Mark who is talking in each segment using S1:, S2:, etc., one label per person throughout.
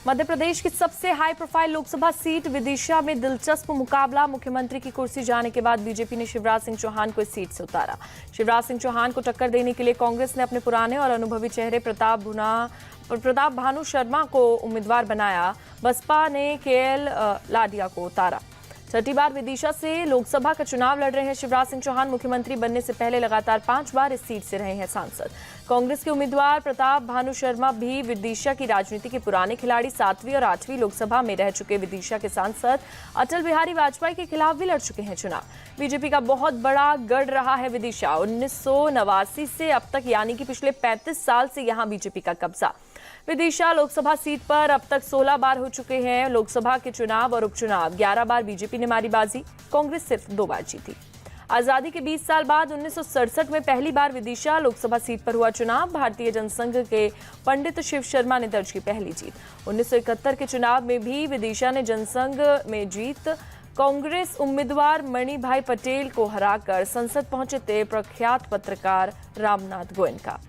S1: मध्य प्रदेश की सबसे high profile Lok Sabha seat Vidisha में दिलचस्प मुकाबला। मुख्यमंत्री की कुर्सी जाने के बाद बीजेपी ने शिवराज सिंह चौहान को इस सीट से उतारा। शिवराज सिंह चौहान को टक्कर देने के लिए कांग्रेस ने अपने पुराने और अनुभवी चेहरे प्रताप भानु शर्मा को उम्मीदवार बनाया। बसपा ने केएल लाडिया को उतारा। छठी बार विदिशा से लोकसभा का चुनाव लड़ रहे हैं शिवराज सिंह चौहान। मुख्यमंत्री बनने से पहले लगातार 5 बार इस सीट से रहे हैं सांसद। कांग्रेस के उम्मीदवार प्रताप भानु शर्मा भी विदिशा की राजनीति के पुराने खिलाड़ी। 7वीं और 8वीं लोकसभा में रह चुके विदिशा के सांसद अटल बिहारी वाजपेयी के खिलाफ भी लड़ चुके हैं चुनाव। बीजेपी का बहुत बड़ा गढ़ रहा है विदिशा। 1989 से अब तक यानी कि पिछले 35 साल से यहाँ बीजेपी का कब्जा। विदिशा लोकसभा सीट पर अब तक 16 बार हो चुके हैं लोकसभा के चुनाव और उपचुनाव। 11 बार बीजेपी ने मारी बाजी, कांग्रेस सिर्फ 2 बार जीती। आजादी के 20 साल बाद 1967 में पहली बार विदिशा लोकसभा सीट पर हुआ चुनाव। भारतीय जनसंघ के पंडित शिव शर्मा ने दर्ज की पहली जीत। 1971 के चुनाव में भी विदिशा ने जनसंघ में जीत। कांग्रेस उम्मीदवार मणिभाई पटेल को हराकर संसद पहुंचे थे प्रख्यात पत्रकार रामनाथ गोयनका।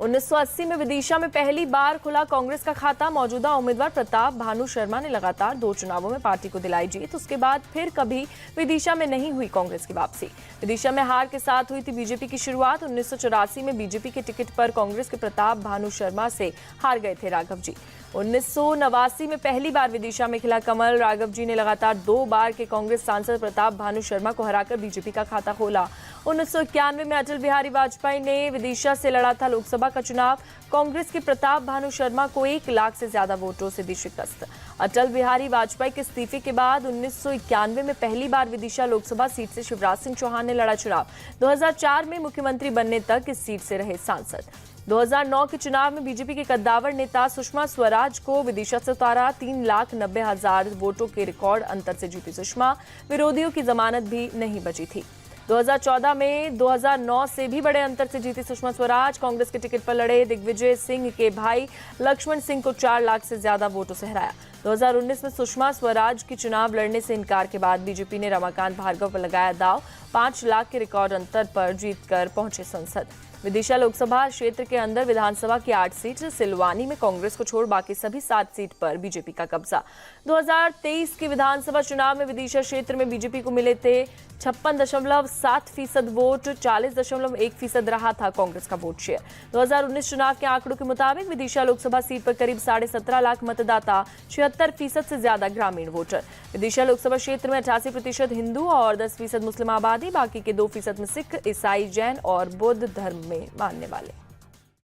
S1: 1980 में विदिशा में पहली बार खुला कांग्रेस का खाता। मौजूदा उम्मीदवार प्रताप भानु शर्मा ने लगातार 2 चुनावों में पार्टी को दिलाई जीत। उसके बाद फिर कभी विदिशा में नहीं हुई कांग्रेस की वापसी। विदिशा में हार के साथ हुई थी बीजेपी की शुरुआत। 1984 में बीजेपी के टिकट पर कांग्रेस के प्रताप भानु शर्मा से हार गए थे राघव जी। 1989 में पहली बार विदिशा में खिला कमल। राघव जी ने लगातार 2 बार के कांग्रेस सांसद प्रताप भानु शर्मा को हराकर बीजेपी का खाता खोला। 1991 में अटल बिहारी वाजपेयी ने विदिशा से लड़ा था लोकसभा का चुनाव। कांग्रेस के प्रताप भानु शर्मा को 1 लाख से ज्यादा वोटों से दी शिकस्त। अटल बिहारी वाजपेयी के इस्तीफे के बाद 1991 में पहली बार विदिशा लोकसभा सीट से शिवराज सिंह चौहान ने लड़ा चुनाव। 2004 में मुख्यमंत्री बनने तक इस सीट से रहे सांसद। 2009 के चुनाव में बीजेपी के कद्दावर नेता सुषमा स्वराज को विदिशा से उतारा। 3,90,000 वोटों के रिकॉर्ड अंतर से जीती सुषमा। विरोधियों की जमानत भी नहीं बची थी। 2014 में 2009 से भी बड़े अंतर से जीती सुषमा स्वराज। कांग्रेस के टिकट पर लड़े दिग्विजय सिंह के भाई लक्ष्मण सिंह को 4 लाख से ज्यादा वोटों से हराया। 2019 में सुषमा स्वराज की चुनाव लड़ने से इनकार के बाद बीजेपी ने रमाकांत भार्गव पर लगाया दांव। 5 लाख के रिकॉर्ड अंतर पर जीतकर पहुंचे संसद। विदिशा लोकसभा क्षेत्र के अंदर विधानसभा की 8 सीट, सिलवानी में कांग्रेस को छोड़ बाकी सभी 7 सीट पर बीजेपी का कब्जा। 2023 के विधानसभा चुनाव में विदिशा क्षेत्र में बीजेपी को मिले थे 56.7% वोट। 40.1% रहा था कांग्रेस का वोट शेयर। 2019 चुनाव के आंकड़ों के मुताबिक विदिशा लोकसभा सीट पर करीब 17.5 लाख मतदाता, 76% से ज्यादा ग्रामीण वोटर। विदिशा लोकसभा क्षेत्र में 88% हिंदू और 10% मुस्लिम आबादी, बाकी के 2% में सिख, ईसाई, जैन और बौद्ध धर्म में मानने वाले।